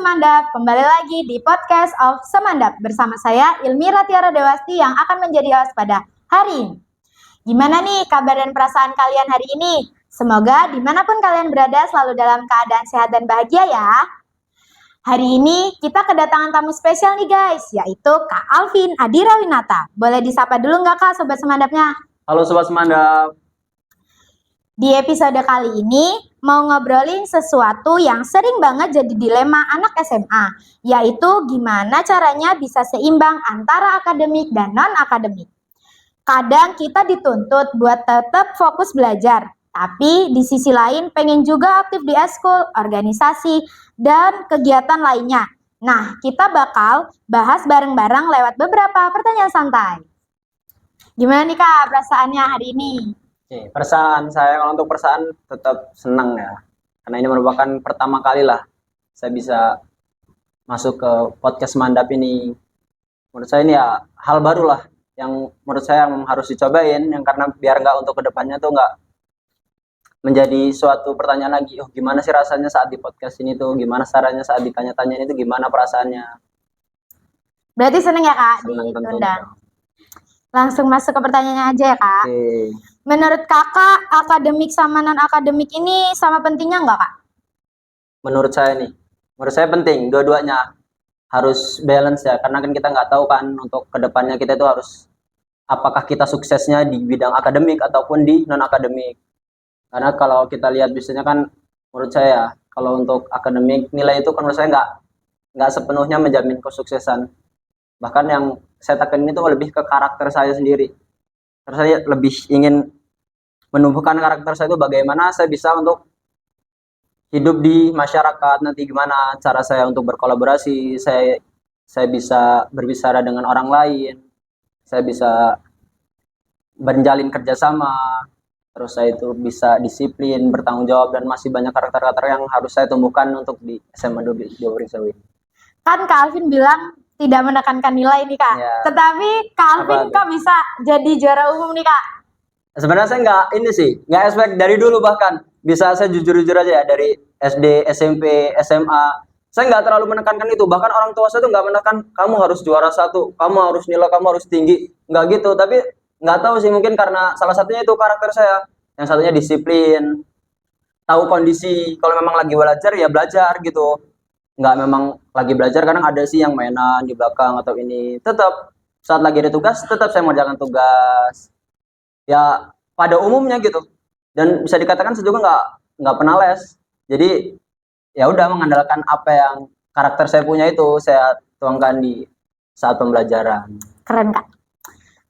Semandap, kembali lagi di podcast of Semandap bersama saya Ilmira Tiara Dewasti yang akan menjadi host pada hari ini. Gimana nih kabar dan perasaan kalian hari ini? Semoga dimanapun kalian berada selalu dalam keadaan sehat dan bahagia ya. Hari ini kita kedatangan tamu spesial nih guys, yaitu Kak Alvin Adira Winata. Boleh disapa dulu nggak Kak Sobat Semandapnya? Halo Sobat Semandap. Di episode kali ini mau ngobrolin sesuatu yang sering banget jadi dilema anak SMA, yaitu gimana caranya bisa seimbang antara akademik dan non-akademik. Kadang kita dituntut buat tetap fokus belajar, tapi di sisi lain pengen juga aktif di eskul, organisasi, dan kegiatan lainnya. Nah, kita bakal bahas bareng-bareng lewat beberapa pertanyaan santai. Gimana nih Kak perasaannya hari ini? Oke, perasaan saya kalau untuk perasaan tetap senang ya. Karena ini merupakan pertama kali lah saya bisa masuk ke podcast Semandap ini. Menurut saya ini ya hal baru lah yang menurut saya memang harus dicobain, yang karena biar nggak untuk kedepannya tuh nggak menjadi suatu pertanyaan lagi. Oh, gimana sih rasanya saat di podcast ini tuh? Gimana caranya saat ditanya-tanya itu gimana perasaannya? Berarti seneng ya Kak Senang diundang. tentunya. Langsung masuk ke pertanyaannya aja ya Kak. Oke. Menurut Kakak, akademik sama non-akademik ini sama pentingnya nggak Kak? Menurut saya penting dua-duanya harus balance ya, karena kan kita nggak tahu kan untuk kedepannya kita itu harus apakah kita suksesnya di bidang akademik ataupun di non akademik. Karena kalau kita lihat biasanya kan menurut saya kalau untuk akademik nilai itu kan menurut saya nggak sepenuhnya menjamin kesuksesan. Bahkan yang saya tekenin itu lebih ke karakter saya sendiri. Terus saya lebih ingin menumbuhkan karakter saya itu bagaimana saya bisa untuk hidup di masyarakat, nanti gimana cara saya untuk berkolaborasi, saya bisa berbicara dengan orang lain, saya bisa menjalin kerjasama, terus saya itu bisa disiplin, bertanggung jawab, dan masih banyak karakter-karakter yang harus saya tumbuhkan untuk di SMA di Waringin. Kan Kak Alvin bilang tidak menekankan nilai nih Kak. Ya. Tetapi Kak Alvin kok bisa jadi juara umum nih Kak? Sebenarnya saya nggak expect dari dulu, bahkan bisa saya jujur-jujur aja ya, dari SD, SMP, SMA, saya nggak terlalu menekankan itu. Bahkan orang tua saya tuh nggak menekan kamu harus juara satu, kamu harus nilai kamu harus tinggi, nggak gitu. Tapi nggak tahu sih, mungkin karena salah satunya itu karakter saya, yang satunya disiplin, tahu kondisi. Kalau memang lagi belajar ya belajar gitu, nggak memang lagi belajar kadang ada sih yang mainan di belakang atau ini. Tetap saat lagi ada tugas tetap saya mengerjakan tugas ya pada umumnya gitu, dan bisa dikatakan saya juga nggak pernah les, jadi ya udah mengandalkan apa yang karakter saya punya itu saya tuangkan di saat pembelajaran. Keren Kak.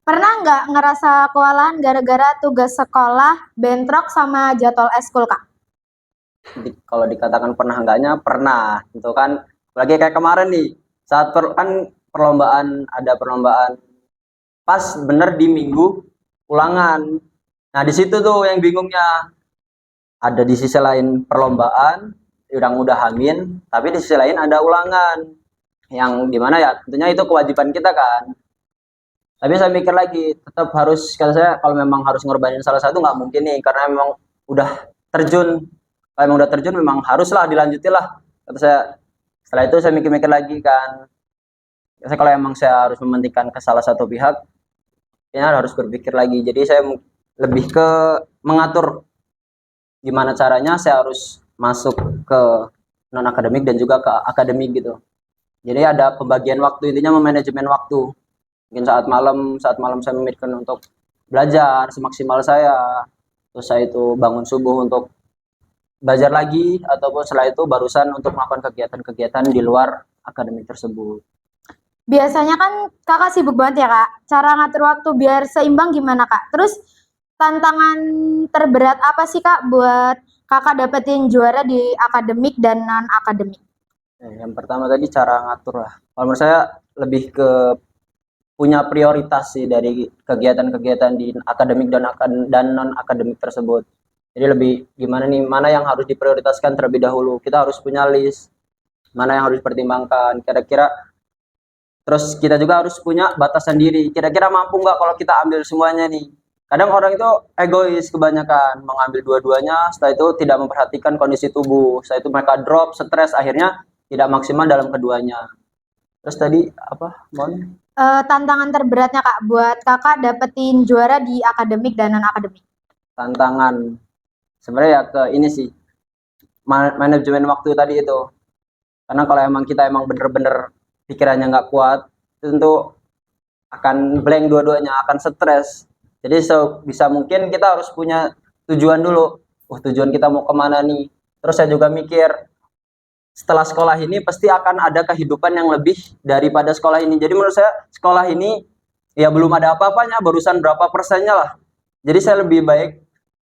Pernah nggak ngerasa kewalahan gara-gara tugas sekolah bentrok sama jadwal eskul Kak? Kalau dikatakan pernah enggaknya pernah, itu kan lagi kayak kemarin nih saat ada perlombaan pas bener di minggu ulangan. Nah di situ tuh yang bingungnya, ada di sisi lain perlombaan udah hamin, tapi di sisi lain ada ulangan yang dimana ya tentunya itu kewajiban kita kan. Tapi saya mikir lagi, tetap harus, kata saya kalau memang harus ngorbanin salah satu nggak mungkin nih, karena memang udah terjun. Kalau memang udah terjun memang haruslah dilanjutin lah, kata saya. Setelah itu saya mikir-mikir lagi kan, saya kalau emang saya harus mementingkan ke salah satu pihak, ya harus berpikir lagi. Jadi saya lebih ke mengatur gimana caranya saya harus masuk ke non akademik dan juga ke akademik gitu. Jadi ada pembagian waktu, intinya memanajemen waktu. Mungkin saat malam saya memikirkan untuk belajar semaksimal saya, terus saya itu bangun subuh untuk belajar lagi, ataupun setelah itu barusan untuk melakukan kegiatan-kegiatan di luar akademik tersebut. Biasanya kan Kakak sibuk banget ya Kak. Cara ngatur waktu biar seimbang gimana Kak? Terus tantangan terberat apa sih Kak buat Kakak dapetin juara di akademik dan non-akademik? Yang pertama tadi cara ngatur lah. Kalau menurut saya lebih ke punya prioritas sih dari kegiatan-kegiatan di akademik dan non-akademik tersebut. Jadi lebih gimana nih, mana yang harus diprioritaskan terlebih dahulu. Kita harus punya list, mana yang harus dipertimbangkan. Kira-kira terus kita juga harus punya batasan diri. Kira-kira mampu nggak kalau kita ambil semuanya nih? Kadang orang itu egois mengambil dua-duanya, setelah itu tidak memperhatikan kondisi tubuh. Setelah itu mereka drop, stres, akhirnya tidak maksimal dalam keduanya. Terus tadi apa, Mon? Tantangan terberatnya Kak buat Kakak dapetin juara di akademik dan non akademik. Tantangan sebenarnya ya ke ini sih, manajemen waktu tadi itu. Karena kalau emang kita emang bener-bener pikirannya nggak kuat, itu tentu akan blank dua-duanya, akan stres. Jadi sebisa mungkin kita harus punya tujuan dulu. Tujuan kita mau kemana nih? Terus saya juga mikir, setelah sekolah ini pasti akan ada kehidupan yang lebih daripada sekolah ini. Jadi menurut saya sekolah ini ya belum ada apa-apanya, barusan berapa persennya lah. Jadi saya lebih baik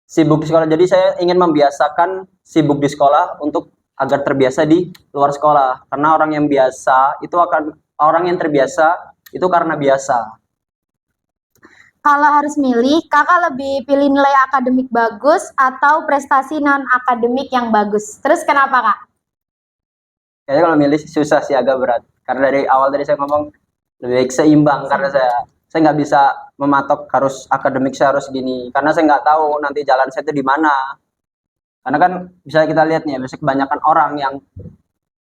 sibuk di sekolah. Jadi saya ingin membiasakan sibuk di sekolah untuk agar terbiasa di luar sekolah. Karena orang yang biasa itu akan orang yang terbiasa itu karena biasa. Kalau harus milih, Kakak lebih pilih nilai akademik bagus atau prestasi non akademik yang bagus? Terus kenapa Kak? Kayaknya kalau milih susah sih, agak berat. Karena dari awal tadi saya ngomong lebih baik seimbang, karena saya nggak bisa mematok harus akademik saya harus gini, karena saya nggak tahu nanti jalan saya itu di mana. Karena kan bisa kita lihat nih, misalnya kebanyakan orang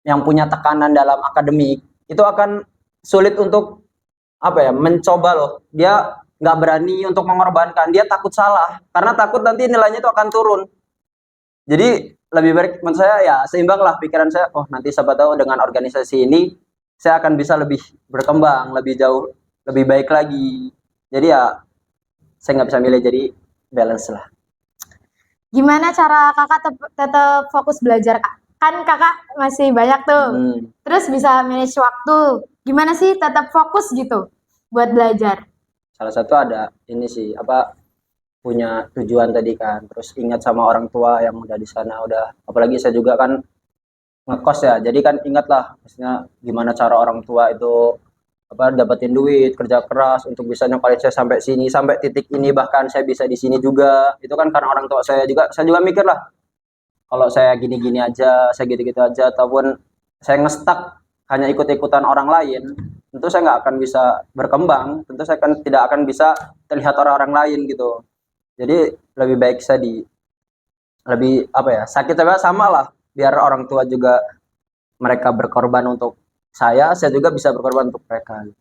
yang punya tekanan dalam akademik itu akan sulit untuk apa ya, mencoba loh. Dia nggak berani untuk mengorbankan, dia takut salah karena takut nanti nilainya itu akan turun. Jadi lebih baik menurut saya ya seimbang lah pikiran saya. Oh nanti siapa tahu dengan organisasi ini saya akan bisa lebih berkembang, lebih jauh, lebih baik lagi. Jadi ya saya nggak bisa milih, jadi balance lah. Gimana cara Kakak tetap fokus belajar Kak? Kan Kakak masih banyak tuh. Terus bisa manage waktu. Gimana sih tetap fokus gitu buat belajar? Salah satu ada ini sih, apa, punya tujuan tadi kan, terus ingat sama orang tua yang udah di sana, udah, apalagi saya juga kan ngekos ya, jadi kan ingatlah maksudnya gimana cara orang tua itu apa dapetin duit, kerja keras untuk bisa nyokolain saya sampai sini, sampai titik ini, bahkan saya bisa di sini juga itu kan karena orang tua saya juga mikir lah, kalau saya gini-gini aja, saya gitu-gitu aja, ataupun saya ngestak hanya ikut-ikutan orang lain, tentu saya nggak akan bisa berkembang, tentu saya kan tidak akan bisa terlihat orang-orang lain gitu. Jadi lebih baik saya di lebih apa ya, sakit sama lah, biar orang tua juga mereka berkorban untuk saya juga bisa berkorban untuk mereka.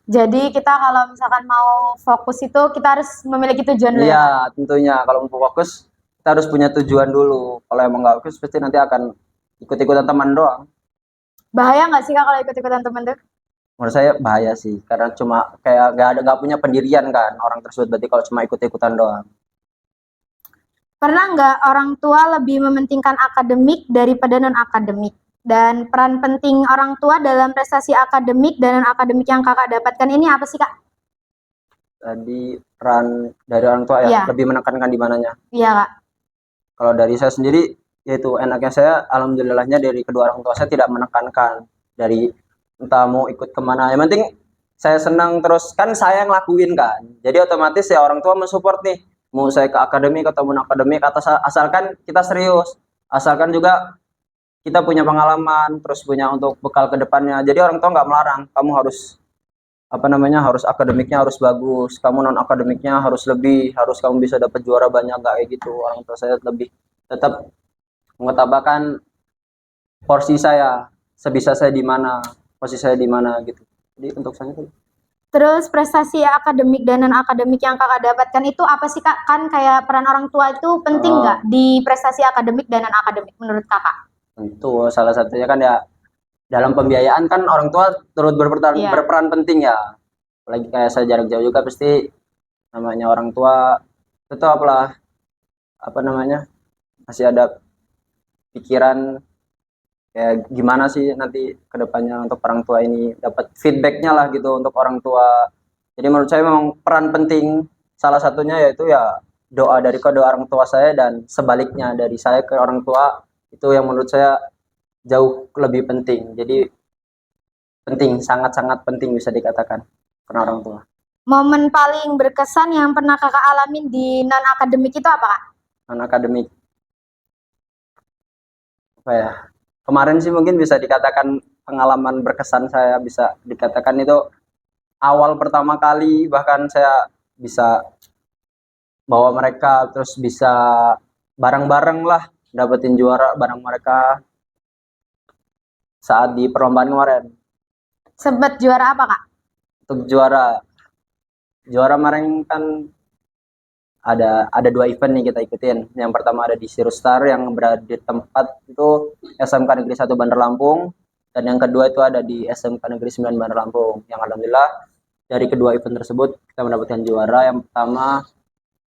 Jadi kita kalau misalkan mau fokus itu kita harus memiliki tujuan dulu ya. Iya, tentunya kalau mau fokus kita harus punya tujuan dulu. Kalau emang nggak fokus pasti nanti akan ikut-ikutan teman doang. Bahaya nggak sih Kak kalau ikut-ikutan teman tuh? Menurut saya bahaya sih, karena cuma kayak nggak punya pendirian kan orang tersebut, berarti kalau cuma ikut-ikutan doang. Pernah nggak orang tua lebih mementingkan akademik daripada non-akademik? Dan peran penting orang tua dalam prestasi akademik dan non-akademik yang Kakak dapatkan ini apa sih Kak? Tadi peran dari orang tua ya, Iya. lebih menekankan di mananya? Iya Kak. Kalau dari saya sendiri, yaitu enaknya saya, alhamdulillahnya dari kedua orang tua saya tidak menekankan dari entah mau ikut kemana. Yang penting saya senang, terus kan saya yang lakuin kan. Jadi otomatis ya orang tua mensupport nih. Mau saya ke akademik atau non akademik, asalkan kita serius, asalkan juga kita punya pengalaman, terus punya untuk bekal ke depannya. Jadi orang tua nggak melarang, kamu harus apa namanya, harus akademiknya harus bagus, kamu non akademiknya harus lebih, harus kamu bisa dapat juara banyak, nggak kayak gitu. Orang tua saya lebih tetap mengutamakan porsi saya, sebisa saya di mana, posisi saya di mana gitu. Jadi untuk saya itu. Terus prestasi akademik dan non-akademik yang Kakak dapatkan itu apa sih Kak? Kan kayak peran orang tua itu penting nggak di prestasi akademik dan non-akademik menurut Kakak? Tentu salah satunya kan ya dalam pembiayaan kan orang tua turut Iya. berperan penting ya. Apalagi kayak saya jarak jauh juga, pasti namanya orang tua tetap lah apa namanya, masih ada pikiran kayak gimana sih nanti kedepannya untuk orang tua ini, dapat feedbacknya lah gitu untuk orang tua. Jadi menurut saya memang peran penting, salah satunya yaitu ya doa dari kedua orang tua saya, dan sebaliknya dari saya ke orang tua, itu yang menurut saya jauh lebih penting. Jadi penting, sangat-sangat penting bisa dikatakan karena orang tua. Momen paling berkesan yang pernah Kakak alamin di non-akademik itu apa Kak? Non akademik apa ya, kemarin sih mungkin bisa dikatakan pengalaman berkesan saya, bisa dikatakan itu awal pertama kali, bahkan saya bisa bawa mereka, terus bisa bareng-bareng lah dapetin juara bareng mereka. saat di perlombaan kemarin. Sempet juara apa Kak? Untuk juara kemarin kan ada 2 event nih kita ikutin. Yang pertama ada di Sirustar yang berada di tempat itu SMK Negeri 1 Bandar Lampung, dan yang kedua itu ada di SMK Negeri 9 Bandar Lampung. Yang alhamdulillah dari kedua event tersebut kita mendapatkan juara. Yang pertama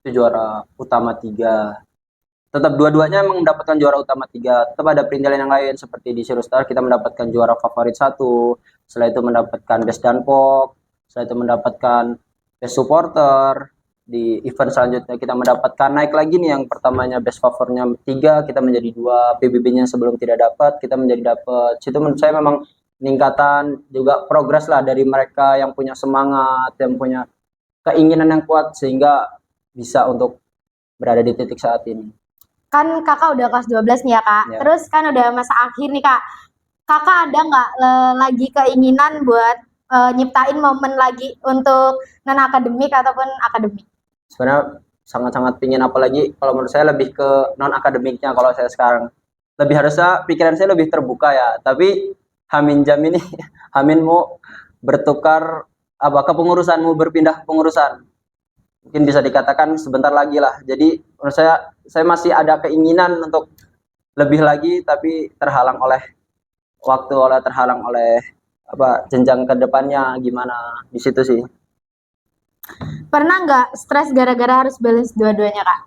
itu juara utama 3. Tetap dua-duanya emang mendapatkan juara utama 3. Tetap ada perintilan yang lain seperti di Sirustar kita mendapatkan juara favorit 1. Setelah itu mendapatkan best danpok. Setelah itu mendapatkan best supporter. Di event selanjutnya kita mendapatkan naik lagi nih, yang pertamanya best favornya 3 kita menjadi 2, PBB-nya sebelum tidak dapat kita menjadi dapat. Itu menurut saya memang peningkatan juga progres lah dari mereka yang punya semangat, yang punya keinginan yang kuat sehingga bisa untuk berada di titik saat ini. Kan Kakak udah kelas 12 nih ya Kak. Ya. Terus kan udah masa akhir nih Kak. Kakak ada nggak lagi keinginan buat nyiptain momen lagi untuk non akademik ataupun akademik? Sebenarnya sangat-sangat pingin, apalagi kalau menurut saya lebih ke non akademiknya. Kalau saya sekarang lebih harusnya pikiran saya lebih terbuka ya, tapi Hamin jam ini Hamin mau bertukar apa kepengurusanmu, berpindah pengurusan, mungkin bisa dikatakan sebentar lagi lah. Jadi menurut saya masih ada keinginan untuk lebih lagi, tapi terhalang oleh waktu, terhalang oleh apa jenjang ke depannya gimana di situ sih. Pernah nggak stres gara-gara harus balance dua-duanya Kak?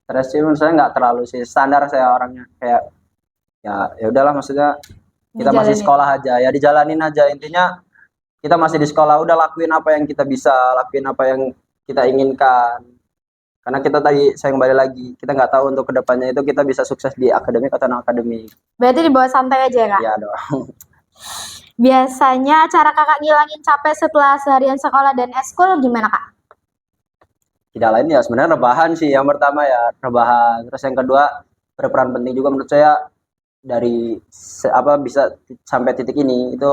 Stres sih menurut saya nggak terlalu sih, standar saya orangnya kayak ya udahlah, maksudnya kita masih Dijalanin. sekolah aja ya, dijalanin aja. Intinya kita masih di sekolah, udah lakuin apa yang kita bisa, lakuin apa yang kita inginkan. Karena kita tadi saya kembali lagi, kita nggak tahu untuk kedepannya itu kita bisa sukses di akademik atau non akademik. Berarti dibawa santai aja ya Kak? Ya dong. Biasanya cara Kakak ngilangin capek setelah seharian sekolah dan eskul gimana Kak? Tidak lain ya sebenarnya rebahan sih. Yang pertama ya rebahan, terus yang kedua berperan penting juga menurut saya dari apa bisa sampai titik ini itu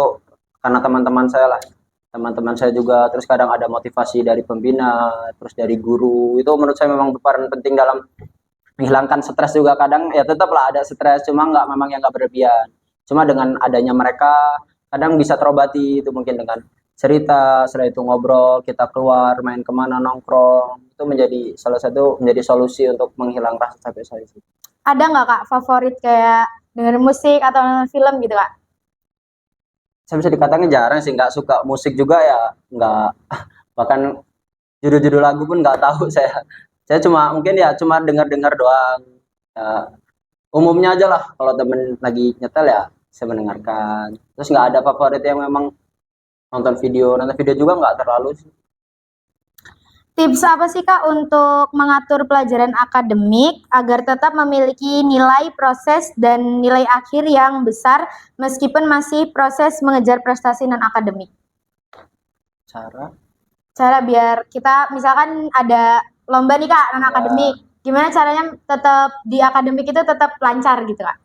karena teman-teman saya lah, teman-teman saya juga. Terus kadang ada motivasi dari pembina, terus dari guru, itu menurut saya memang berperan penting dalam menghilangkan stres juga. Kadang ya tetaplah ada stres, cuma memang yang nggak berlebihan. Cuma dengan adanya mereka kadang bisa terobati, itu mungkin dengan cerita, setelah itu ngobrol, kita keluar main kemana, nongkrong, itu menjadi salah satu menjadi solusi untuk menghilang rasa capek saya sih. Ada nggak Kak favorit kayak dengerin musik atau nonton film gitu Kak? Saya bisa dikatakan jarang sih, nggak suka musik juga ya, nggak, bahkan judul-judul lagu pun nggak tahu saya cuma mungkin ya cuma dengar-dengar doang ya, umumnya aja lah. Kalau temen lagi nyetel ya saya mendengarkan, terus nggak ada favorit yang memang. Nonton video juga nggak terlalu sih. Tips apa sih Kak untuk mengatur pelajaran akademik agar tetap memiliki nilai proses dan nilai akhir yang besar meskipun masih proses mengejar prestasi non akademik? Cara biar kita misalkan ada lomba nih Kak non akademik, gimana caranya tetap di akademik itu tetap lancar gitu Kak?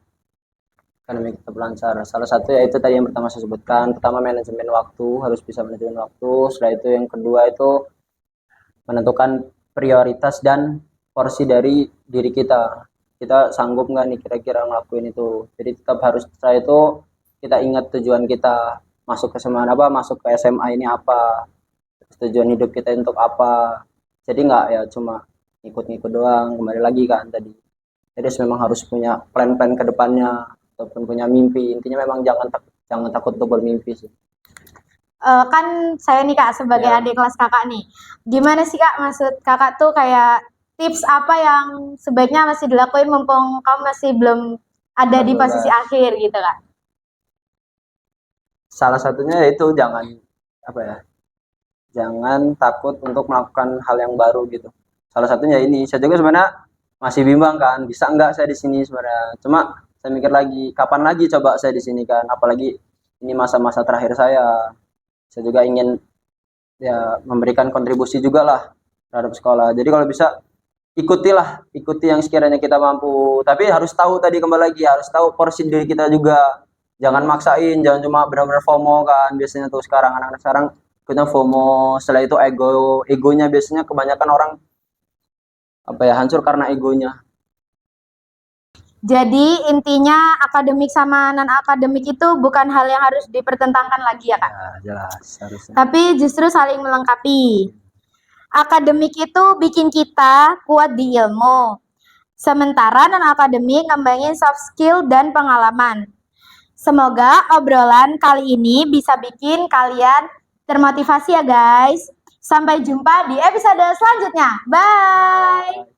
Akademik tetap lancar. Salah satu yaitu tadi yang pertama saya sebutkan, pertama manajemen waktu, harus bisa manajemen waktu. Setelah itu yang kedua itu menentukan prioritas dan porsi dari diri kita. Kita sanggup nggak nih kira-kira ngelakuin itu. Jadi tetap harus, setelah itu kita ingat tujuan kita masuk ke SMA apa, masuk ke SMA ini apa, tujuan hidup kita untuk apa. Jadi nggak ya cuma ngikut-ngikut doang, kembali lagi kan tadi. Jadi memang harus punya plan-plan ke depannya ataupun punya mimpi. Intinya memang jangan takut untuk bermimpi sih. Kan saya nih Kak sebagai Ya. adik kelas Kakak nih, gimana sih Kak maksud Kakak tuh kayak tips apa yang sebaiknya masih dilakuin mumpung kamu masih belum ada di posisi akhir gitu Kak? Salah satunya yaitu jangan takut untuk melakukan hal yang baru gitu. Salah satunya ini, saya juga sebenarnya masih bimbang kan, bisa nggak saya di sini sebenarnya. Cuma saya mikir lagi, kapan lagi coba saya di sini kan, apalagi ini masa-masa terakhir saya. Saya juga ingin ya memberikan kontribusi juga lah terhadap sekolah. Jadi kalau bisa ikuti yang sekiranya kita mampu. Tapi harus tahu tadi kembali lagi, harus tahu porsi diri kita juga. Jangan maksain, jangan cuma benar-benar FOMO kan. Biasanya tuh sekarang anak-anak sekarang ikutnya FOMO, setelah itu egonya biasanya kebanyakan orang apa ya hancur karena egonya. Jadi intinya akademik sama non-akademik itu bukan hal yang harus dipertentangkan lagi ya Kak. Ya, jelas harusnya. Tapi justru saling melengkapi. Akademik itu bikin kita kuat di ilmu. Sementara non-akademik ngembangin soft skill dan pengalaman. Semoga obrolan kali ini bisa bikin kalian termotivasi ya guys. Sampai jumpa di episode selanjutnya. Bye!